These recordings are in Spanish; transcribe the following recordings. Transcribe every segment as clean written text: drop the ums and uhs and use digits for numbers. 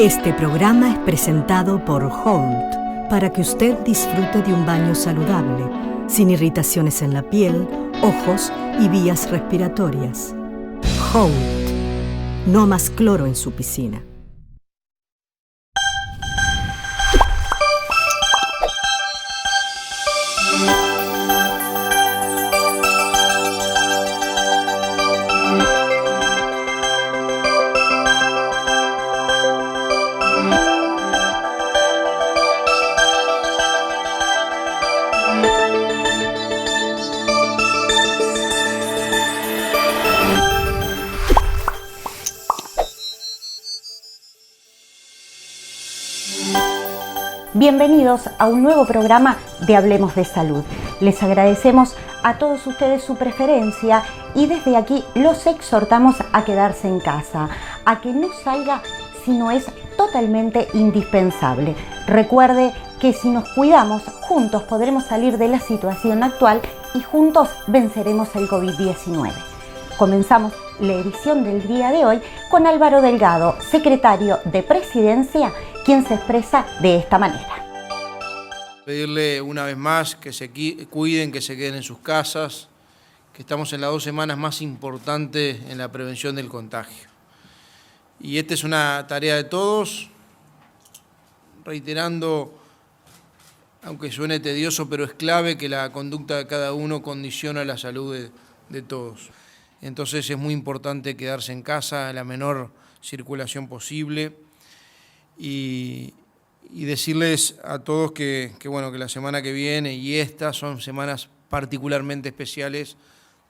Este programa es presentado por Holt para que usted disfrute de un baño saludable, sin irritaciones en la piel, ojos y vías respiratorias. Holt. No más cloro en su piscina. Bienvenidos a un nuevo programa de Hablemos de Salud. Les agradecemos a todos ustedes su preferencia y desde aquí los exhortamos a quedarse en casa, a que no salga si no es totalmente indispensable. Recuerde que si nos cuidamos, juntos podremos salir de la situación actual y juntos venceremos el COVID-19. Comenzamos la edición del día de hoy con Álvaro Delgado, secretario de Presidencia, quien se expresa de esta manera. Pedirle una vez más que se cuiden, que se queden en sus casas, que estamos en las 2 semanas más importantes en la prevención del contagio. Y esta es una tarea de todos, reiterando, aunque suene tedioso, pero es clave que la conducta de cada uno condiciona la salud de todos. Entonces es muy importante quedarse en casa, la menor circulación posible y decirles a todos que la semana que viene y estas son semanas particularmente especiales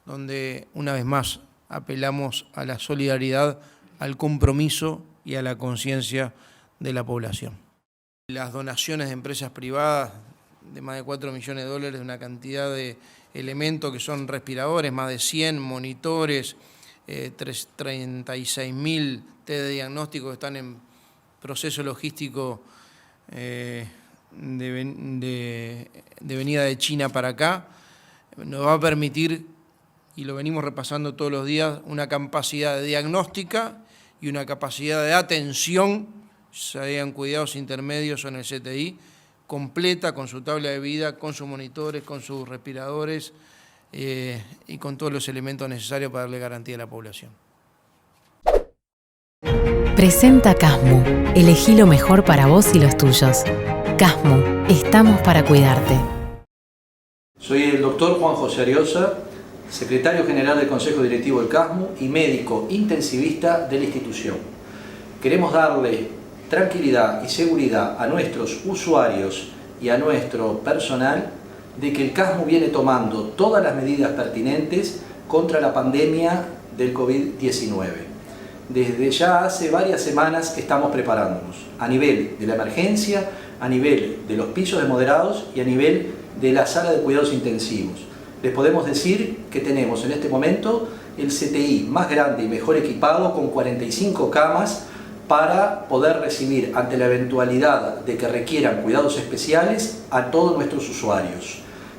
donde una vez más apelamos a la solidaridad, al compromiso y a la conciencia de la población. Las donaciones de empresas privadas de más de $4 millones, de una cantidad de elementos que son respiradores, más de 100 monitores, 36.000 test de diagnóstico que están en proceso logístico de venida de China para acá, nos va a permitir, y lo venimos repasando todos los días, una capacidad de diagnóstica y una capacidad de atención, sean cuidados intermedios o en el CTI, completa, con su tabla de vida, con sus monitores, con sus respiradores y con todos los elementos necesarios para darle garantía a la población. Presenta Casmu. Elegí lo mejor para vos y los tuyos. Casmu. Estamos para cuidarte. Soy el doctor Juan José Ariosa, secretario general del Consejo Directivo del Casmu y médico intensivista de la institución. Queremos darle tranquilidad y seguridad a nuestros usuarios y a nuestro personal de que el Casmu viene tomando todas las medidas pertinentes contra la pandemia del COVID-19. Desde ya hace varias semanas estamos preparándonos a nivel de la emergencia, a nivel de los pisos de moderados y a nivel de la sala de cuidados intensivos. Les podemos decir que tenemos en este momento el CTI más grande y mejor equipado con 45 camas para poder recibir ante la eventualidad de que requieran cuidados especiales a todos nuestros usuarios.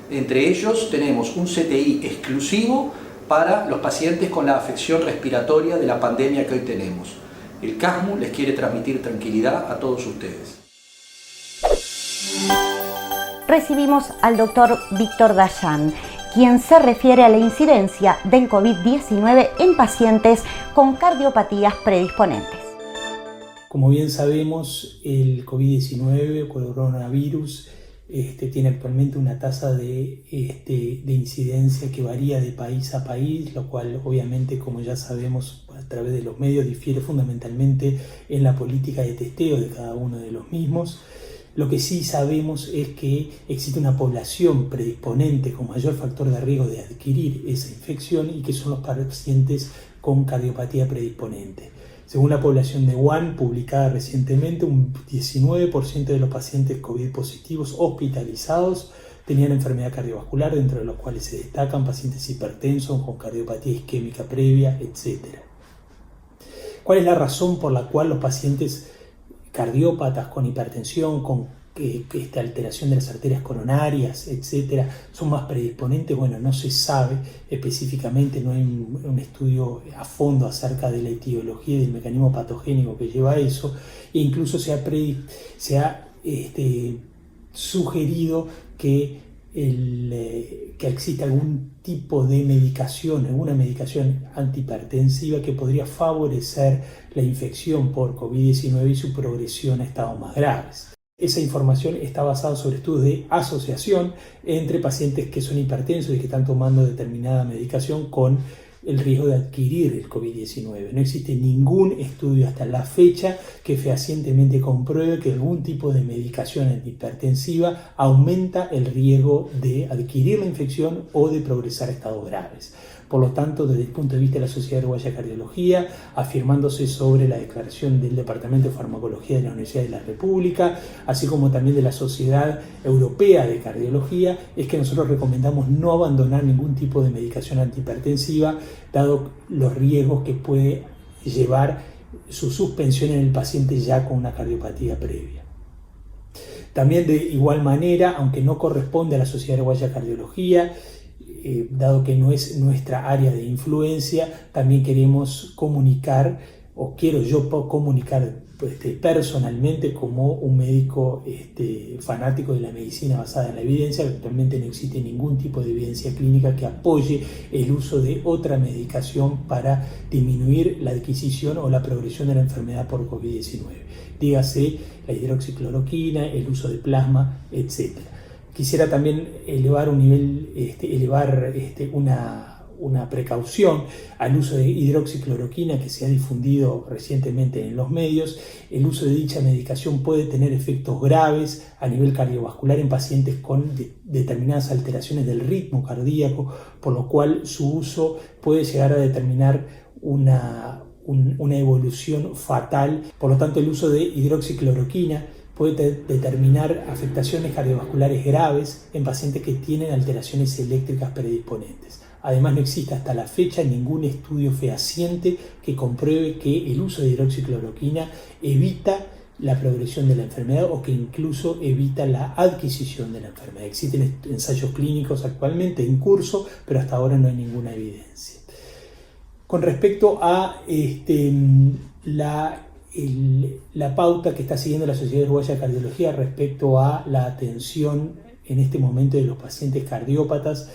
Entre ellos tenemos un CTI exclusivo para los pacientes con la afección respiratoria de la pandemia que hoy tenemos. El Casmu les quiere transmitir tranquilidad a todos ustedes. Recibimos al doctor Víctor Dayan, quien se refiere a la incidencia del COVID-19 en pacientes con cardiopatías predisponentes. Como bien sabemos, el COVID-19 o coronavirus tiene actualmente una tasa de incidencia que varía de país a país, lo cual obviamente, como ya sabemos a través de los medios, difiere fundamentalmente en la política de testeo de cada uno de los mismos. Lo que sí sabemos es que existe una población predisponente con mayor factor de riesgo de adquirir esa infección y que son los pacientes con cardiopatía predisponente. Según la población de Wuhan, publicada recientemente, un 19% de los pacientes COVID positivos hospitalizados tenían enfermedad cardiovascular, dentro de los cuales se destacan pacientes hipertensos con cardiopatía isquémica previa, etc. ¿Cuál es la razón por la cual los pacientes cardiópatas con hipertensión, con esta alteración de las arterias coronarias, etcétera, son más predisponentes. Bueno, no se sabe específicamente, no hay un estudio a fondo acerca de la etiología y del mecanismo patogénico que lleva a eso, e incluso se ha sugerido que existe algún tipo de medicación, alguna medicación antihipertensiva que podría favorecer la infección por COVID-19 y su progresión a estados más graves. Esa información está basada sobre estudios de asociación entre pacientes que son hipertensos y que están tomando determinada medicación con el riesgo de adquirir el COVID-19. No existe ningún estudio hasta la fecha que fehacientemente compruebe que algún tipo de medicación antihipertensiva aumenta el riesgo de adquirir la infección o de progresar a estados graves. Por lo tanto, desde el punto de vista de la Sociedad Uruguaya de Cardiología, afirmándose sobre la declaración del Departamento de Farmacología de la Universidad de la República, así como también de la Sociedad Europea de Cardiología, es que nosotros recomendamos no abandonar ningún tipo de medicación antihipertensiva, dado los riesgos que puede llevar su suspensión en el paciente ya con una cardiopatía previa. También de igual manera, aunque no corresponde a la Sociedad Uruguaya de Cardiología, dado que no es nuestra área de influencia, también queremos comunicar, o quiero yo comunicar personalmente como un médico fanático de la medicina basada en la evidencia. Actualmente no existe ningún tipo de evidencia clínica que apoye el uso de otra medicación para disminuir la adquisición o la progresión de la enfermedad por COVID-19. Dígase la hidroxicloroquina, el uso de plasma, etc. Quisiera también elevar una precaución al uso de hidroxicloroquina que se ha difundido recientemente en los medios. El uso de dicha medicación puede tener efectos graves a nivel cardiovascular en pacientes con determinadas alteraciones del ritmo cardíaco, por lo cual su uso puede llegar a determinar una evolución fatal. Por lo tanto, el uso de hidroxicloroquina puede determinar afectaciones cardiovasculares graves en pacientes que tienen alteraciones eléctricas predisponentes. Además, no existe hasta la fecha ningún estudio fehaciente que compruebe que el uso de hidroxicloroquina evita la progresión de la enfermedad o que incluso evita la adquisición de la enfermedad. Existen ensayos clínicos actualmente en curso, pero hasta ahora no hay ninguna evidencia. Con respecto a la pauta que está siguiendo la Sociedad Uruguaya de Cardiología respecto a la atención en este momento de los pacientes cardiópatas,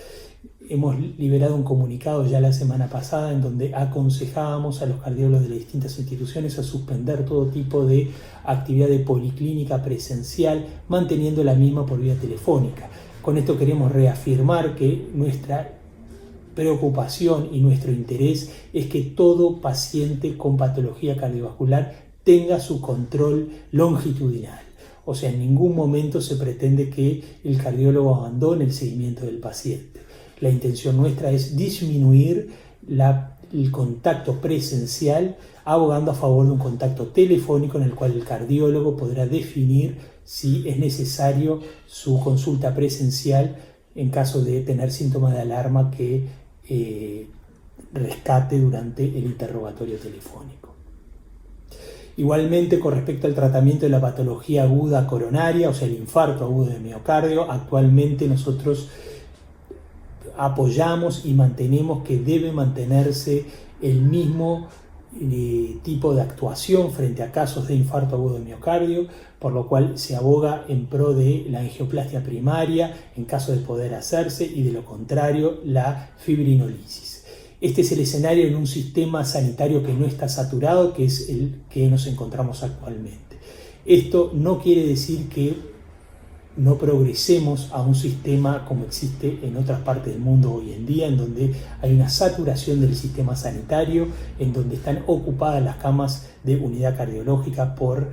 hemos liberado un comunicado ya la semana pasada en donde aconsejábamos a los cardiólogos de las distintas instituciones a suspender todo tipo de actividad de policlínica presencial, manteniendo la misma por vía telefónica. Con esto queremos reafirmar que nuestra preocupación y nuestro interés es que todo paciente con patología cardiovascular tenga su control longitudinal. O sea, en ningún momento se pretende que el cardiólogo abandone el seguimiento del paciente. La intención nuestra es disminuir el contacto presencial, abogando a favor de un contacto telefónico en el cual el cardiólogo podrá definir si es necesario su consulta presencial en caso de tener síntomas de alarma que rescate durante el interrogatorio telefónico. Igualmente, con respecto al tratamiento de la patología aguda coronaria, o sea, el infarto agudo de miocardio, actualmente nosotros apoyamos y mantenemos que debe mantenerse el mismo tipo de actuación frente a casos de infarto agudo de miocardio, por lo cual se aboga en pro de la angioplastia primaria en caso de poder hacerse y de lo contrario la fibrinolisis. Este es el escenario en un sistema sanitario que no está saturado, que es el que nos encontramos actualmente. Esto no quiere decir que no progresemos a un sistema como existe en otras partes del mundo hoy en día, en donde hay una saturación del sistema sanitario, en donde están ocupadas las camas de unidad cardiológica por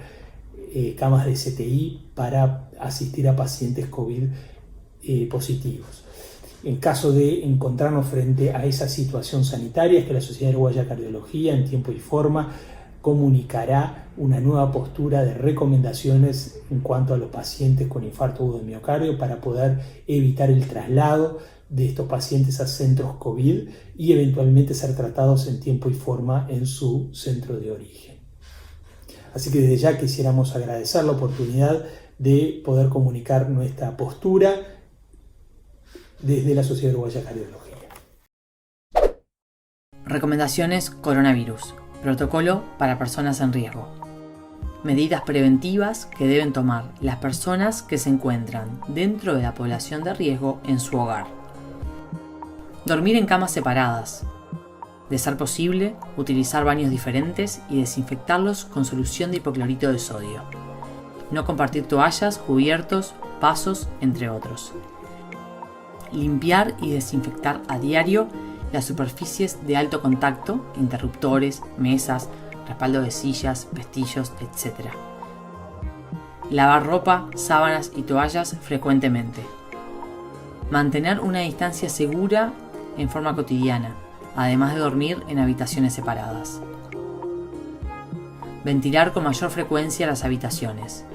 camas de CTI para asistir a pacientes COVID positivos. En caso de encontrarnos frente a esa situación sanitaria, es que la Sociedad Uruguaya de Cardiología, en tiempo y forma, comunicará una nueva postura de recomendaciones en cuanto a los pacientes con infarto agudo de miocardio para poder evitar el traslado de estos pacientes a centros COVID y eventualmente ser tratados en tiempo y forma en su centro de origen. Así que desde ya quisiéramos agradecer la oportunidad de poder comunicar nuestra postura desde la Sociedad Uruguaya de Cardiología. Recomendaciones coronavirus. Protocolo para personas en riesgo. Medidas preventivas que deben tomar las personas que se encuentran dentro de la población de riesgo en su hogar. Dormir en camas separadas. De ser posible, utilizar baños diferentes y desinfectarlos con solución de hipoclorito de sodio. No compartir toallas, cubiertos, vasos, entre otros. Limpiar y desinfectar a diario las superficies de alto contacto, interruptores, mesas, respaldo de sillas, pestillos, etc. Lavar ropa, sábanas y toallas frecuentemente. Mantener una distancia segura en forma cotidiana, además de dormir en habitaciones separadas. Ventilar con mayor frecuencia las habitaciones.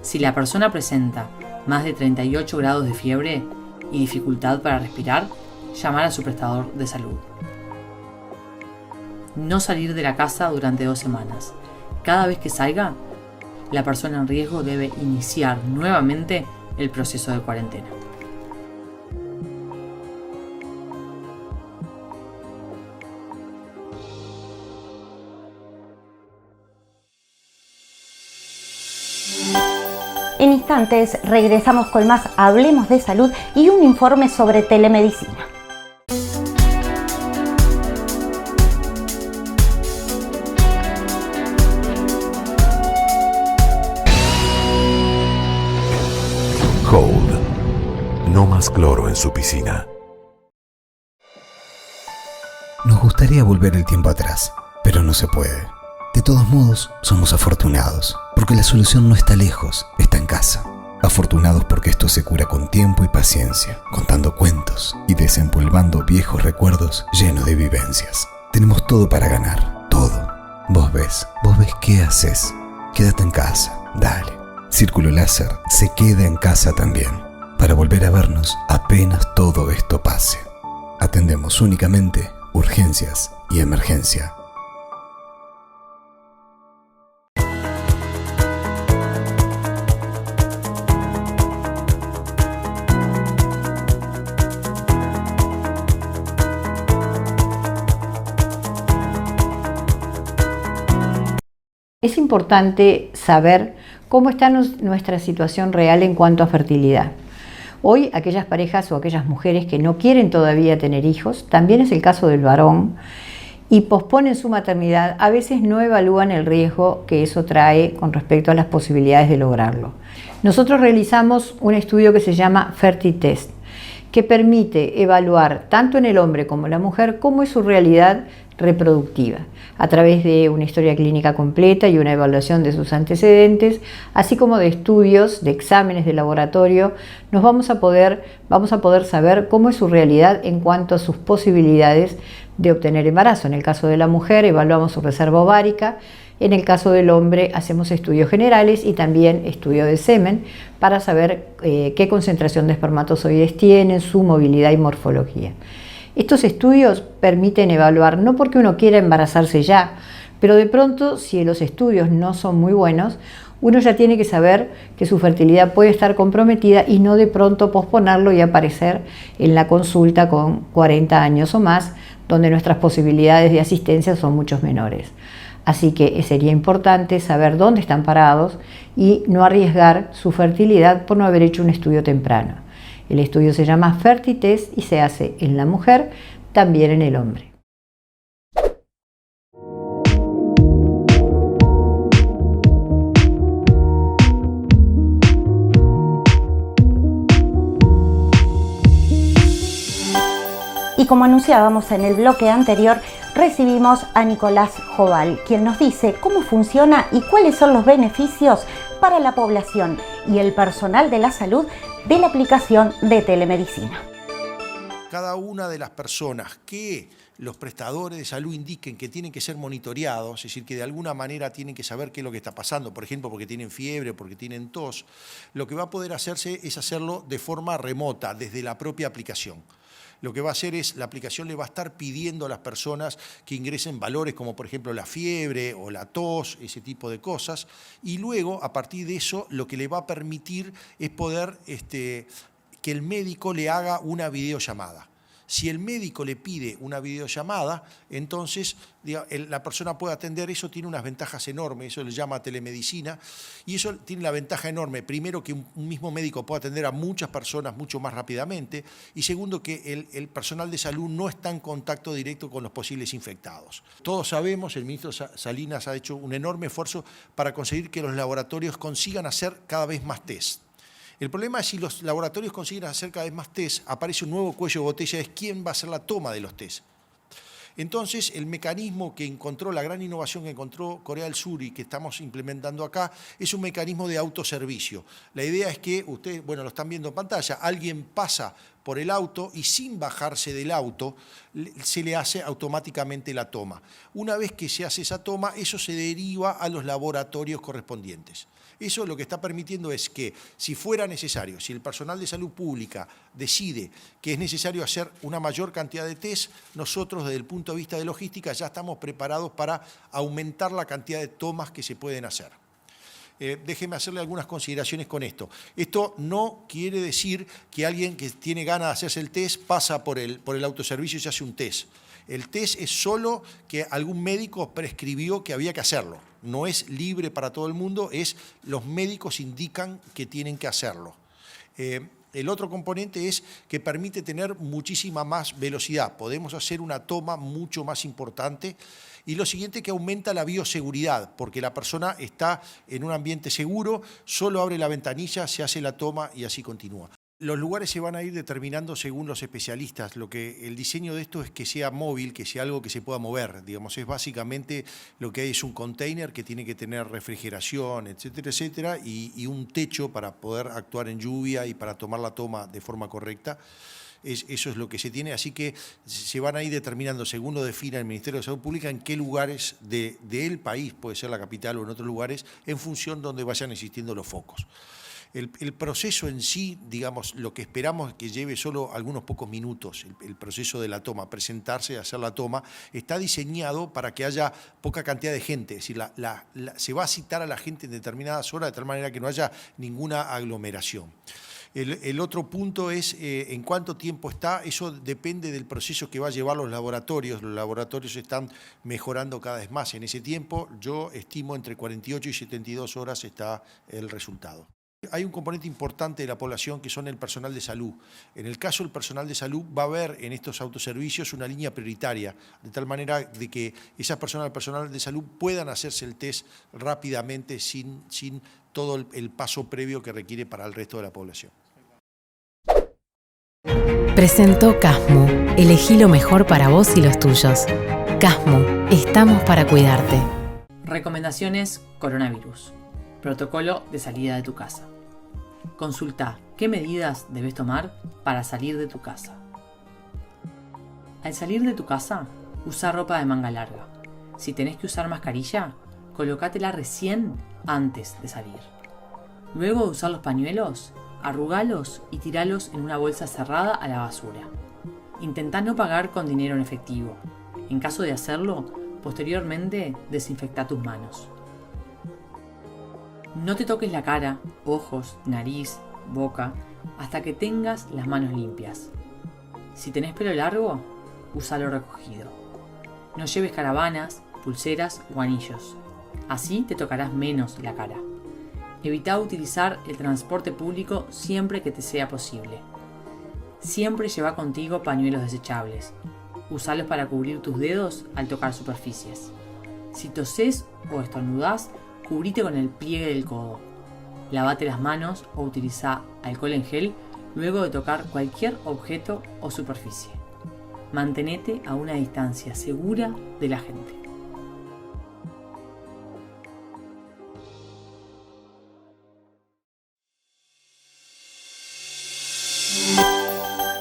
Si la persona presenta más de 38 grados de fiebre y dificultad para respirar, llamar a su prestador de salud. No salir de la casa durante 2 semanas. Cada vez que salga, la persona en riesgo debe iniciar nuevamente el proceso de cuarentena. En instantes regresamos con más Hablemos de Salud y un informe sobre telemedicina. Hold. No más cloro en su piscina. Nos gustaría volver el tiempo atrás, pero no se puede. De todos modos, somos afortunados, porque la solución no está lejos, está en casa. Afortunados porque esto se cura con tiempo y paciencia, contando cuentos y desempolvando viejos recuerdos llenos de vivencias. Tenemos todo para ganar, todo. Vos ves qué haces. Quédate en casa, dale. Círculo Láser se queda en casa también, para volver a vernos apenas todo esto pase. Atendemos únicamente urgencias y emergencia. Es importante saber cómo está nuestra situación real en cuanto a fertilidad. Hoy, aquellas parejas o aquellas mujeres que no quieren todavía tener hijos, también es el caso del varón, y posponen su maternidad, a veces no evalúan el riesgo que eso trae con respecto a las posibilidades de lograrlo. Nosotros realizamos un estudio que se llama FertiTest, que permite evaluar tanto en el hombre como en la mujer cómo es su realidad reproductiva, a través de una historia clínica completa y una evaluación de sus antecedentes, así como de estudios, de exámenes de laboratorio. Vamos a poder saber cómo es su realidad en cuanto a sus posibilidades de obtener embarazo. En el caso de la mujer evaluamos su reserva ovárica, en el caso del hombre hacemos estudios generales y también estudio de semen para saber qué concentración de espermatozoides tienen, su movilidad y morfología. Estos estudios permiten evaluar, no porque uno quiera embarazarse ya, pero de pronto, si los estudios no son muy buenos, uno ya tiene que saber que su fertilidad puede estar comprometida y no de pronto posponerlo y aparecer en la consulta con 40 años o más, donde nuestras posibilidades de asistencia son mucho menores. Así que sería importante saber dónde están parados y no arriesgar su fertilidad por no haber hecho un estudio temprano. El estudio se llama FertiTest y se hace en la mujer, también en el hombre. Y como anunciábamos en el bloque anterior, recibimos a Nicolás Joval, quien nos dice cómo funciona y cuáles son los beneficios para la población y el personal de la salud de la aplicación de telemedicina. Cada una de las personas que los prestadores de salud indiquen que tienen que ser monitoreados, es decir, que de alguna manera tienen que saber qué es lo que está pasando, por ejemplo, porque tienen fiebre, porque tienen tos, lo que va a poder hacerse es hacerlo de forma remota, desde la propia aplicación. lo que va a hacer es, la aplicación le va a estar pidiendo a las personas que ingresen valores como por ejemplo la fiebre o la tos, ese tipo de cosas, y luego a partir de eso lo que le va a permitir es poder que el médico le haga una videollamada. Si el médico le pide una videollamada, entonces la persona puede atender. Eso tiene unas ventajas enormes, eso le llama telemedicina, y eso tiene la ventaja enorme, primero, que un mismo médico puede atender a muchas personas mucho más rápidamente, y segundo, que el personal de salud no está en contacto directo con los posibles infectados. Todos sabemos, el ministro Salinas ha hecho un enorme esfuerzo para conseguir que los laboratorios consigan hacer cada vez más test. El problema es si los laboratorios consiguen hacer cada vez más test, aparece un nuevo cuello de botella, es quién va a hacer la toma de los test. Entonces, el mecanismo que encontró, la gran innovación que encontró Corea del Sur y que estamos implementando acá, es un mecanismo de autoservicio. La idea es que ustedes, bueno, lo están viendo en pantalla, alguien pasa por el auto y sin bajarse del auto se le hace automáticamente la toma. Una vez que se hace esa toma, eso se deriva a los laboratorios correspondientes. Eso lo que está permitiendo es que, si fuera necesario, si el personal de salud pública decide que es necesario hacer una mayor cantidad de test, nosotros desde el punto de vista de logística ya estamos preparados para aumentar la cantidad de tomas que se pueden hacer. Déjeme hacerle algunas consideraciones con esto. Esto no quiere decir que alguien que tiene ganas de hacerse el test pasa por el autoservicio y se hace un test. El test es solo que algún médico prescribió que había que hacerlo. No es libre para todo el mundo, los médicos indican que tienen que hacerlo. El otro componente es que permite tener muchísima más velocidad. Podemos hacer una toma mucho más importante. Y lo siguiente, que aumenta la bioseguridad, porque la persona está en un ambiente seguro, solo abre la ventanilla, se hace la toma y así continúa. Los lugares se van a ir determinando según los especialistas. El diseño de esto es que sea móvil, que sea algo que se pueda mover. Digamos, es básicamente lo que hay es un container que tiene que tener refrigeración, etcétera, etcétera, y un techo para poder actuar en lluvia y para tomar la toma de forma correcta. Eso es lo que se tiene, así que se van a ir determinando, según lo defina el Ministerio de Salud Pública, en qué lugares del país, puede ser la capital o en otros lugares, en función de donde vayan existiendo los focos. El proceso en sí, digamos, lo que esperamos es que lleve solo algunos pocos minutos, el proceso de la toma, presentarse, hacer la toma, está diseñado para que haya poca cantidad de gente, es decir, se va a citar a la gente en determinadas horas de tal manera que no haya ninguna aglomeración. El otro punto es en cuánto tiempo está, eso depende del proceso que va a llevar los laboratorios están mejorando cada vez más en ese tiempo, yo estimo entre 48 y 72 horas está el resultado. Hay un componente importante de la población que son el personal de salud. En el caso del personal de salud va a haber en estos autoservicios una línea prioritaria, de tal manera de que esas personas del personal de salud puedan hacerse el test rápidamente sin todo el paso previo que requiere para el resto de la población. Presentó Casmu. Elegí lo mejor para vos y los tuyos. Casmu. Estamos para cuidarte. Recomendaciones coronavirus. Protocolo de salida de tu casa. Consulta qué medidas debes tomar para salir de tu casa. Al salir de tu casa, usa ropa de manga larga. Si tenés que usar mascarilla, colócatela recién antes de salir. Luego de usar los pañuelos, arrugalos y tiralos en una bolsa cerrada a la basura. Intentá no pagar con dinero en efectivo. En caso de hacerlo, posteriormente desinfectá tus manos. No te toques la cara, ojos, nariz, boca, hasta que tengas las manos limpias. Si tenés pelo largo, úsalo recogido. No lleves caravanas, pulseras o anillos. Así te tocarás menos la cara. Evita utilizar el transporte público siempre que te sea posible. Siempre lleva contigo pañuelos desechables. Usalos para cubrir tus dedos al tocar superficies. Si tosés o estornudás, cubrite con el pliegue del codo. Lavate las manos o utiliza alcohol en gel luego de tocar cualquier objeto o superficie. Mantenete a una distancia segura de la gente.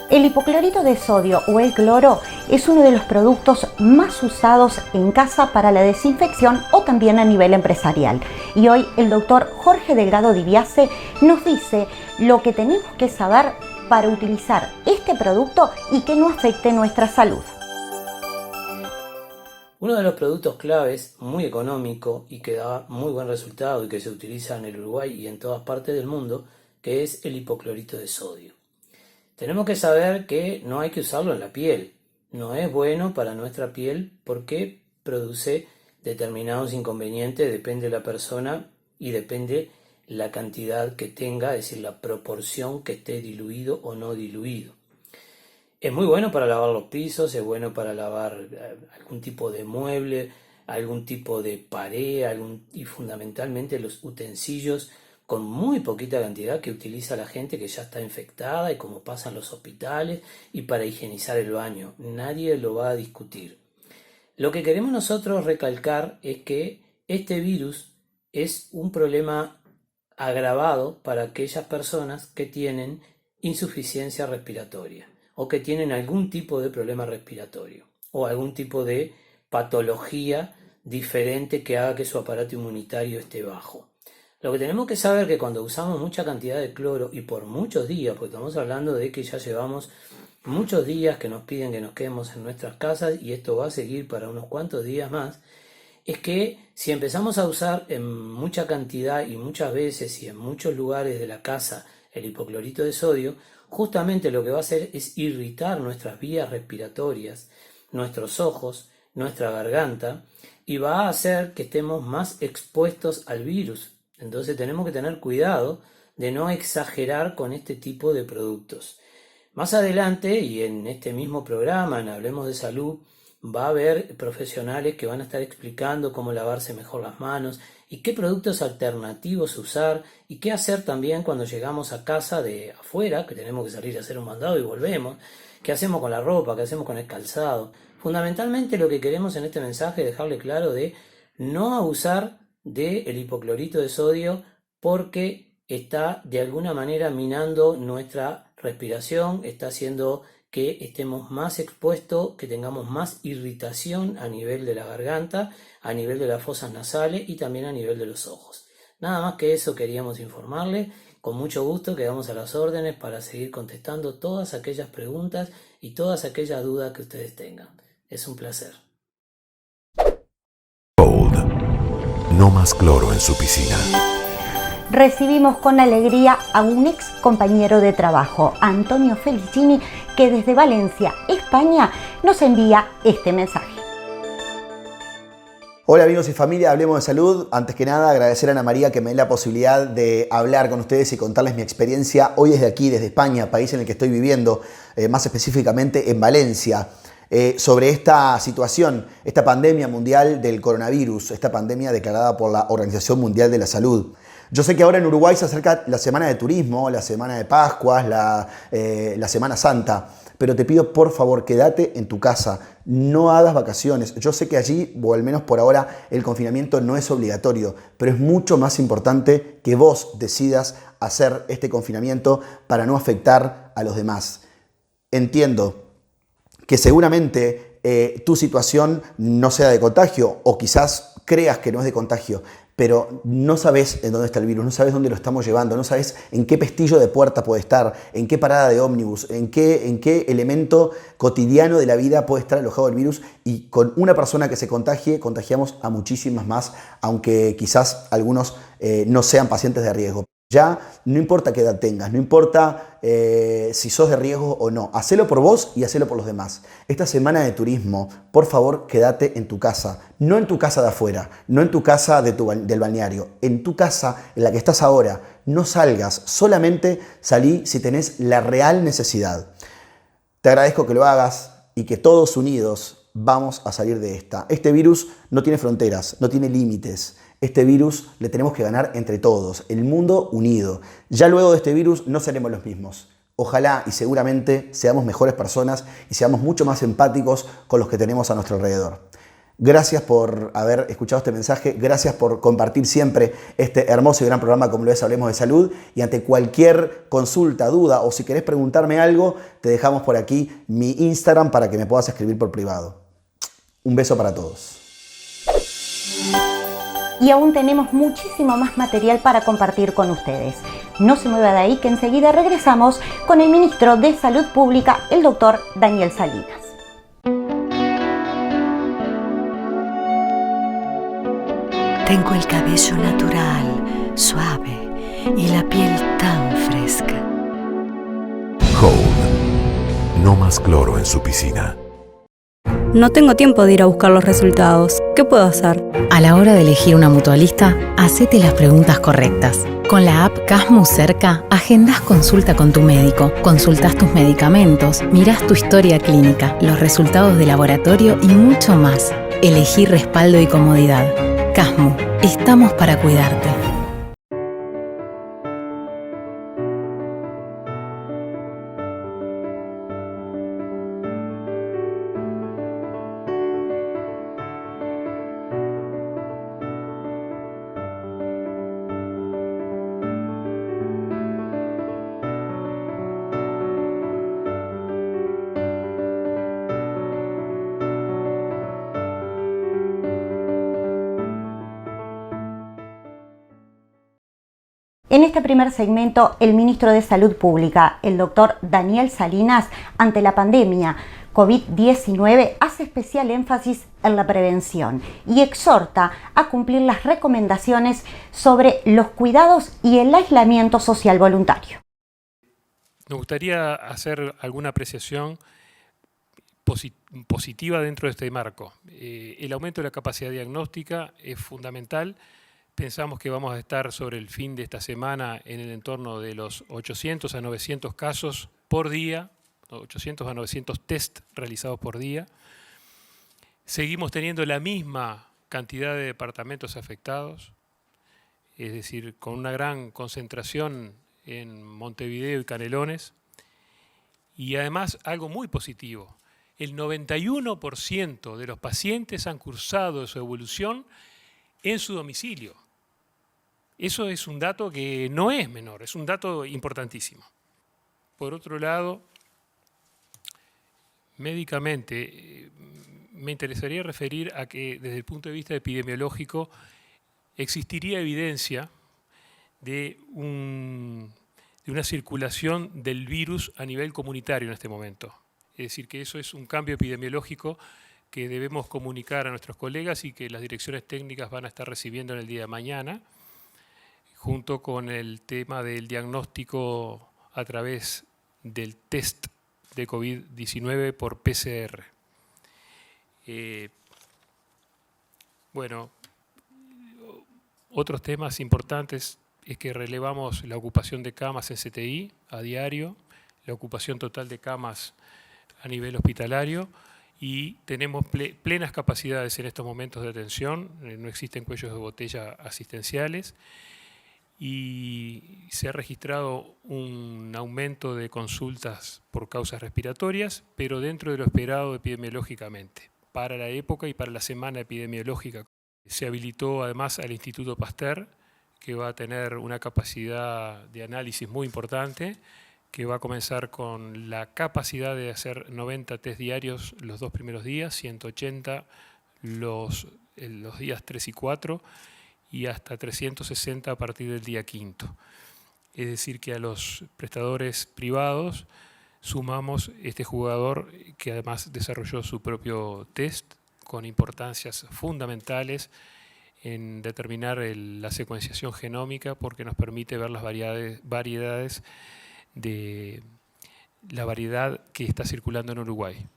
El hipoclorito de sodio o el cloro es uno de los productos más usados en casa para la desinfección o también a nivel empresarial. Y hoy el doctor Jorge Delgado Dibiase nos dice lo que tenemos que saber para utilizar este producto y que no afecte nuestra salud. Uno de los productos claves, muy económico y que da muy buen resultado y que se utiliza en el Uruguay y en todas partes del mundo, que es el hipoclorito de sodio. Tenemos que saber que no hay que usarlo en la piel. No es bueno para nuestra piel porque produce determinados inconvenientes, depende de la persona y depende la cantidad que tenga, es decir, la proporción que esté diluido o no diluido. Es muy bueno para lavar los pisos, es bueno para lavar algún tipo de mueble, algún tipo de pared, y fundamentalmente los utensilios con muy poquita cantidad que utiliza la gente que ya está infectada y como pasa en los hospitales y para higienizar el baño. Nadie lo va a discutir. Lo que queremos nosotros recalcar es que este virus es un problema agravado para aquellas personas que tienen insuficiencia respiratoria o que tienen algún tipo de problema respiratorio o algún tipo de patología diferente que haga que su aparato inmunitario esté bajo. Lo que tenemos que saber es que cuando usamos mucha cantidad de cloro y por muchos días, porque estamos hablando de que ya llevamos muchos días que nos piden que nos quedemos en nuestras casas y esto va a seguir para unos cuantos días más, es que si empezamos a usar en mucha cantidad y muchas veces y en muchos lugares de la casa el hipoclorito de sodio, justamente lo que va a hacer es irritar nuestras vías respiratorias, nuestros ojos, nuestra garganta y va a hacer que estemos más expuestos al virus. Entonces tenemos que tener cuidado de no exagerar con este tipo de productos. Más adelante, y en este mismo programa, en Hablemos de Salud, va a haber profesionales que van a estar explicando cómo lavarse mejor las manos y qué productos alternativos usar y qué hacer también cuando llegamos a casa de afuera, que tenemos que salir a hacer un mandado y volvemos, qué hacemos con la ropa, qué hacemos con el calzado. Fundamentalmente lo que queremos en este mensaje es dejarle claro de no abusar del hipoclorito de sodio porque está de alguna manera minando nuestra respiración, está haciendo que estemos más expuestos, que tengamos más irritación a nivel de la garganta, a nivel de las fosas nasales y también a nivel de los ojos. Nada más que eso queríamos informarle. Con mucho gusto quedamos a las órdenes para seguir contestando todas aquellas preguntas y todas aquellas dudas que ustedes tengan. Es un placer. No más cloro en su piscina. Recibimos con alegría a un ex compañero de trabajo, Antonio Felicini, que desde Valencia, España, nos envía este mensaje. Hola amigos y familia, Hablemos de Salud. Antes que nada, agradecer a Ana María que me dé la posibilidad de hablar con ustedes y contarles mi experiencia hoy desde aquí, desde España, país en el que estoy viviendo, más específicamente en Valencia. Sobre esta situación, esta pandemia mundial del coronavirus, esta pandemia declarada por la Organización Mundial de la Salud. Yo sé que ahora en Uruguay se acerca la semana de turismo, la semana de Pascuas, la Semana Santa, pero te pido por favor quédate en tu casa, no hagas vacaciones. Yo sé que allí, o al menos por ahora, el confinamiento no es obligatorio, pero es mucho más importante que vos decidas hacer este confinamiento para no afectar a los demás. Entiendo que seguramente tu situación no sea de contagio o quizás creas que no es de contagio, pero no sabes en dónde está el virus, no sabes dónde lo estamos llevando, no sabes en qué pestillo de puerta puede estar, en qué parada de ómnibus, en qué elemento cotidiano de la vida puede estar alojado el virus y con una persona que se contagie, contagiamos a muchísimas más, aunque quizás algunos no sean pacientes de riesgo. Ya no importa qué edad tengas, no importa si sos de riesgo o no, hacelo por vos y hacelo por los demás. Esta semana de turismo, por favor, quédate en tu casa, no en tu casa de afuera, no en tu casa del balneario, en tu casa en la que estás ahora. No salgas, solamente salí si tenés la real necesidad. Te agradezco que lo hagas y que todos unidos vamos a salir de esta. Este virus no tiene fronteras, no tiene límites. Este virus le tenemos que ganar entre todos, el mundo unido. Ya luego de este virus no seremos los mismos. Ojalá y seguramente seamos mejores personas y seamos mucho más empáticos con los que tenemos a nuestro alrededor. Gracias por haber escuchado este mensaje, gracias por compartir siempre este hermoso y gran programa como lo es Hablemos de Salud. Y ante cualquier consulta, duda o si querés preguntarme algo, te dejamos por aquí mi Instagram para que me puedas escribir por privado. Un beso para todos. y aún tenemos muchísimo más material para compartir con ustedes. No se mueva de ahí, que enseguida regresamos con el ministro de Salud Pública, el doctor Daniel Salinas. Tengo el cabello natural, suave y la piel tan fresca. Hold. No más cloro en su piscina. No tengo tiempo de ir a buscar los resultados. ¿Qué puedo hacer? A la hora de elegir una mutualista, hacete las preguntas correctas. Con la app Casmu Cerca, agendás consulta con tu médico, consultás tus medicamentos, mirás tu historia clínica, los resultados de laboratorio y mucho más. Elegí respaldo y comodidad. Casmu, estamos para cuidarte. En este primer segmento, el ministro de Salud Pública, el doctor Daniel Salinas, ante la pandemia COVID-19, hace especial énfasis en la prevención y exhorta a cumplir las recomendaciones sobre los cuidados y el aislamiento social voluntario. Nos gustaría hacer alguna apreciación positiva dentro de este marco. El aumento de la capacidad diagnóstica es fundamental. Pensamos que vamos a estar sobre el fin de esta semana en el entorno de los 800 a 900 casos por día, 800 a 900 test realizados por día. Seguimos teniendo la misma cantidad de departamentos afectados, es decir, con una gran concentración en Montevideo y Canelones. Y además, algo muy positivo, el 91% de los pacientes han cursado su evolución en su domicilio. Eso es un dato que no es menor, es un dato importantísimo. Por otro lado, médicamente, me interesaría referir a que desde el punto de vista epidemiológico existiría evidencia de una circulación del virus a nivel comunitario en este momento. Es decir, que eso es un cambio epidemiológico que debemos comunicar a nuestros colegas y que las direcciones técnicas van a estar recibiendo en el día de mañana, junto con el tema del diagnóstico a través del test de COVID-19 por PCR. Bueno, otros temas importantes es que relevamos la ocupación de camas en CTI a diario, la ocupación total de camas a nivel hospitalario, y tenemos plenas capacidades en estos momentos de atención, no existen cuellos de botella asistenciales, y se ha registrado un aumento de consultas por causas respiratorias, pero dentro de lo esperado epidemiológicamente. Para la época y para la semana epidemiológica se habilitó además al Instituto Pasteur, que va a tener una capacidad de análisis muy importante, que va a comenzar con la capacidad de hacer 90 test diarios los 2 primeros días, 180 los días 3 y 4, y hasta 360 a partir del día 5. Es decir, que a los prestadores privados sumamos este jugador que además desarrolló su propio test con importancias fundamentales en determinar la secuenciación genómica, porque nos permite ver las variedades de la variedad que está circulando en Uruguay.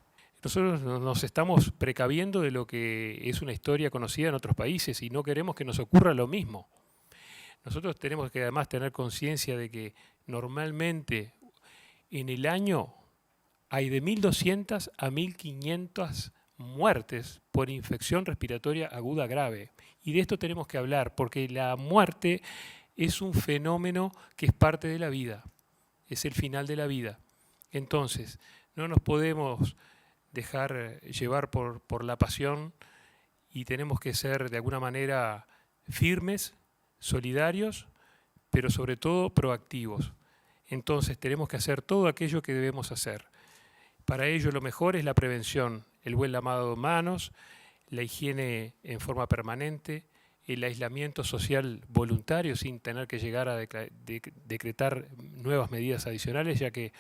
Nosotros nos estamos precaviendo de lo que es una historia conocida en otros países y no queremos que nos ocurra lo mismo. Nosotros tenemos que además tener conciencia de que normalmente en el año hay de 1.200 a 1.500 muertes por infección respiratoria aguda grave. Y de esto tenemos que hablar, porque la muerte es un fenómeno que es parte de la vida, es el final de la vida. Entonces, no nos podemos dejar llevar por la pasión y tenemos que ser de alguna manera firmes, solidarios, pero sobre todo proactivos. Entonces tenemos que hacer todo aquello que debemos hacer. Para ello lo mejor es la prevención, el buen lavado de manos, la higiene en forma permanente, el aislamiento social voluntario sin tener que llegar a decretar nuevas medidas adicionales, ya que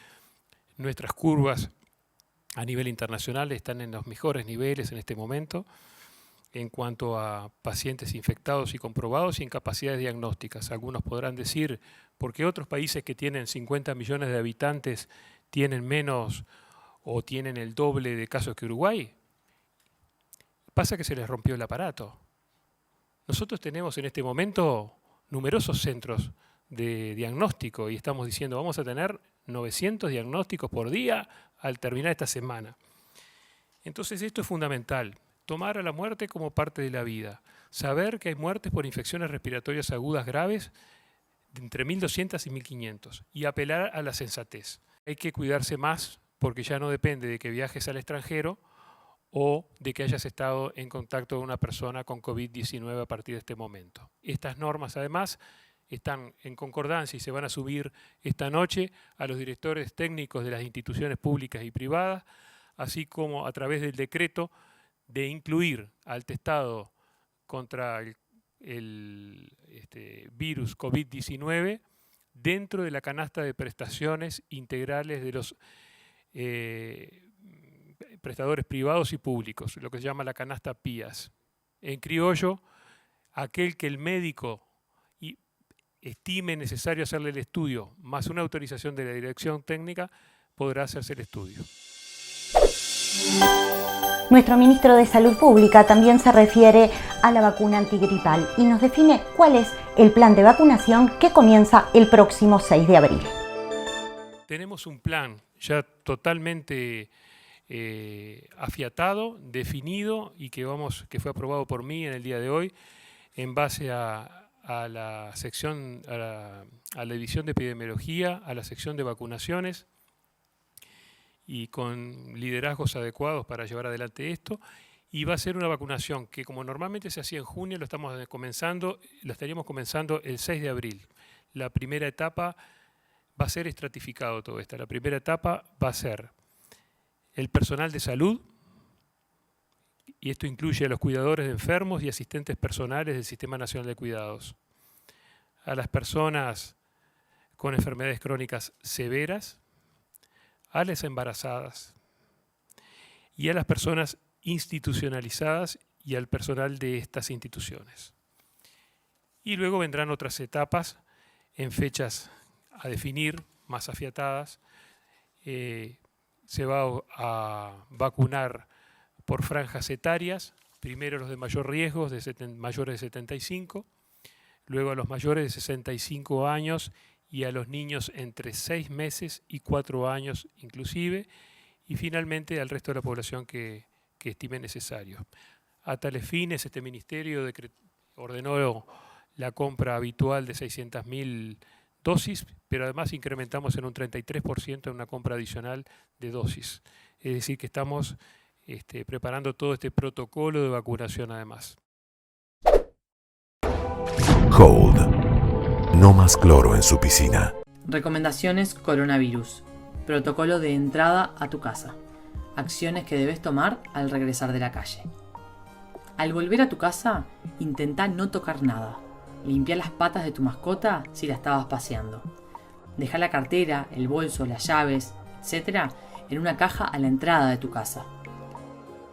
nuestras curvas a nivel internacional están en los mejores niveles en este momento en cuanto a pacientes infectados y comprobados y en capacidades diagnósticas. Algunos podrán decir, ¿por qué otros países que tienen 50 millones de habitantes tienen menos o tienen el doble de casos que Uruguay? Pasa que se les rompió el aparato. Nosotros tenemos en este momento numerosos centros de diagnóstico y estamos diciendo vamos a tener 900 diagnósticos por día al terminar esta semana. Entonces esto es fundamental, tomar a la muerte como parte de la vida, saber que hay muertes por infecciones respiratorias agudas graves de entre 1.200 y 1.500 y apelar a la sensatez. Hay que cuidarse más porque ya no depende de que viajes al extranjero o de que hayas estado en contacto con una persona con COVID-19 a partir de este momento. Estas normas, además, están en concordancia y se van a subir esta noche a los directores técnicos de las instituciones públicas y privadas, así como a través del decreto de incluir al testado contra el virus COVID-19 dentro de la canasta de prestaciones integrales de los prestadores privados y públicos, lo que se llama la canasta PIAS. En criollo, aquel que el médico estime necesario hacerle el estudio, más una autorización de la dirección técnica, podrá hacerse el estudio. Nuestro ministro de Salud Pública también se refiere a la vacuna antigripal y nos define cuál es el plan de vacunación que comienza el próximo 6 de abril. Tenemos un plan ya totalmente afiatado, definido y que fue aprobado por mí en el día de hoy en base a la sección, a la división de epidemiología, a la sección de vacunaciones y con liderazgos adecuados para llevar adelante esto. Y va a ser una vacunación que, como normalmente se hacía en junio, lo estaríamos comenzando el 6 de abril. La primera etapa va a ser estratificado todo esto. La primera etapa va a ser el personal de salud, y esto incluye a los cuidadores de enfermos y asistentes personales del Sistema Nacional de Cuidados, a las personas con enfermedades crónicas severas, a las embarazadas y a las personas institucionalizadas y al personal de estas instituciones. Y luego vendrán otras etapas en fechas a definir, más afiatadas. Se va a vacunar por franjas etarias, primero los de mayor riesgo, mayores de 75, luego a los mayores de 65 años y a los niños entre 6 meses y 4 años inclusive, y finalmente al resto de la población que estime necesario. A tales fines, este ministerio ordenó la compra habitual de 600.000 dosis, pero además incrementamos en un 33% en una compra adicional de dosis. Es decir, que estamos preparando todo este protocolo de vacunación además. Hold. No más cloro en su piscina. Recomendaciones coronavirus. Protocolo de entrada a tu casa. Acciones que debes tomar al regresar de la calle. Al volver a tu casa, intenta no tocar nada. Limpia las patas de tu mascota si la estabas paseando. Deja la cartera, el bolso, las llaves, etc. en una caja a la entrada de tu casa.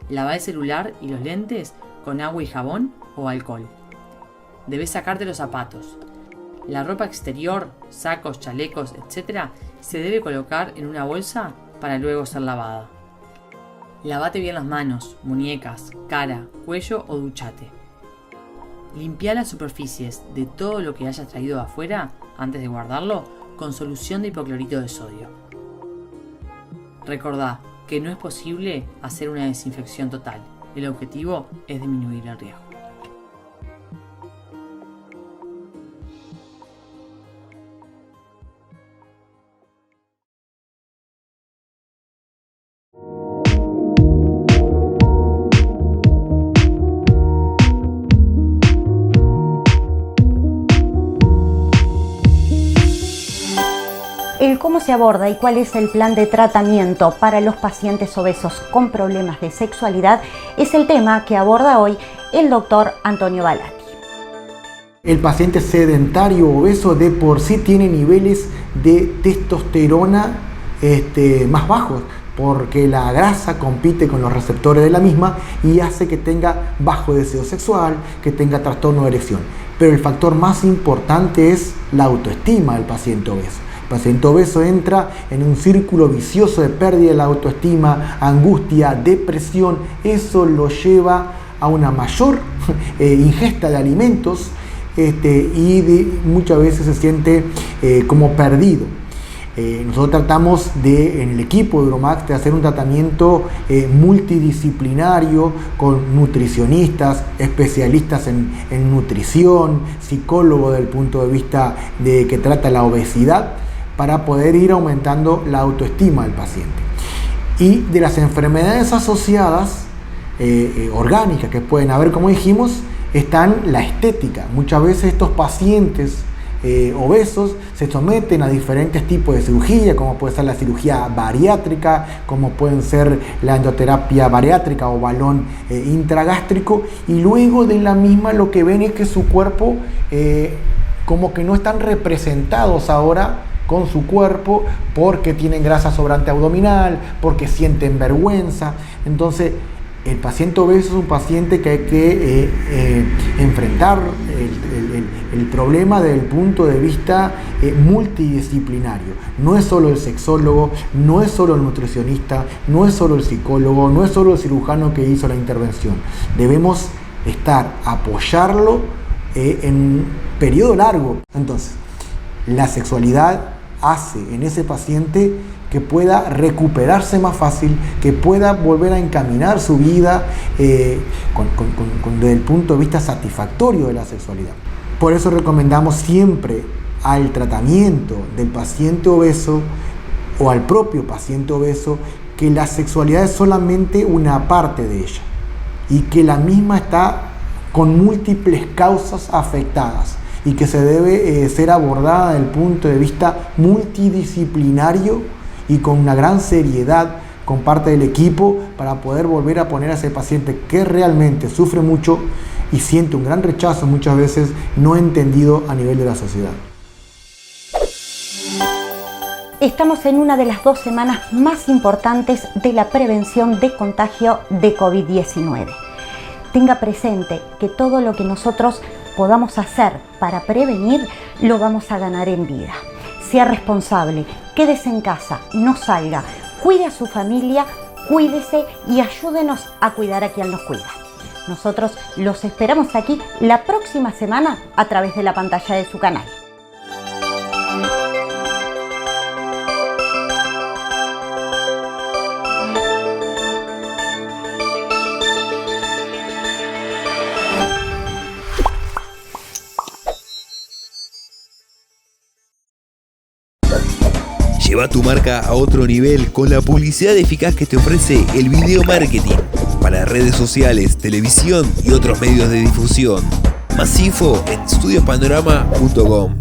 Lava el celular y los lentes con agua y jabón o alcohol. Debes sacarte los zapatos. La ropa exterior, sacos, chalecos, etc. se debe colocar en una bolsa para luego ser lavada. Lavate bien las manos, muñecas, cara, cuello o duchate. Limpia las superficies de todo lo que hayas traído de afuera antes de guardarlo con solución de hipoclorito de sodio. Recordá que no es posible hacer una desinfección total. El objetivo es disminuir el riesgo. ¿Cómo se aborda y cuál es el plan de tratamiento para los pacientes obesos con problemas de sexualidad? Es el tema que aborda hoy el doctor Antonio Balatti. El paciente sedentario obeso de por sí tiene niveles de testosterona más bajos, porque la grasa compite con los receptores de la misma y hace que tenga bajo deseo sexual, que tenga trastorno de erección. Pero el factor más importante es la autoestima del paciente obeso. El paciente obeso entra en un círculo vicioso de pérdida de la autoestima, angustia, depresión. Eso lo lleva a una mayor ingesta de alimentos muchas veces se siente como perdido. Nosotros tratamos en el equipo de Uromax de hacer un tratamiento multidisciplinario con nutricionistas, especialistas en nutrición, psicólogos desde el punto de vista de que trata la obesidad, para poder ir aumentando la autoestima del paciente. Y de las enfermedades asociadas orgánicas que pueden haber, como dijimos, están la estética. Muchas veces estos pacientes obesos se someten a diferentes tipos de cirugía, como puede ser la cirugía bariátrica, como pueden ser la endoterapia bariátrica o balón intragástrico, y luego de la misma lo que ven es que su cuerpo como que no están representados ahora con su cuerpo, porque tienen grasa sobrante abdominal, porque sienten vergüenza. Entonces el paciente obeso es un paciente que hay que enfrentar el problema desde el punto de vista multidisciplinario. No es solo el sexólogo, no es solo el nutricionista, no es solo el psicólogo, no es solo el cirujano que hizo la intervención. Debemos apoyarlo en un periodo largo. Entonces, la sexualidad hace en ese paciente que pueda recuperarse más fácil, que pueda volver a encaminar su vida desde el punto de vista satisfactorio de la sexualidad. Por eso recomendamos siempre al tratamiento del paciente obeso o al propio paciente obeso que la sexualidad es solamente una parte de ella y que la misma está con múltiples causas afectadas y que se debe ser abordada desde el punto de vista multidisciplinario y con una gran seriedad con parte del equipo para poder volver a poner a ese paciente que realmente sufre mucho y siente un gran rechazo muchas veces no entendido a nivel de la sociedad. Estamos en una de las 2 semanas más importantes de la prevención de contagio de COVID-19. Tenga presente que todo lo que nosotros podamos hacer para prevenir lo vamos a ganar en vida. Sea responsable, quédese en casa, no salga, cuide a su familia, cuídese y ayúdenos a cuidar a quien nos cuida. Nosotros los esperamos aquí la próxima semana a través de la pantalla de su canal. Lleva tu marca a otro nivel con la publicidad eficaz que te ofrece el video marketing para redes sociales, televisión y otros medios de difusión. Más info en estudiospanorama.com.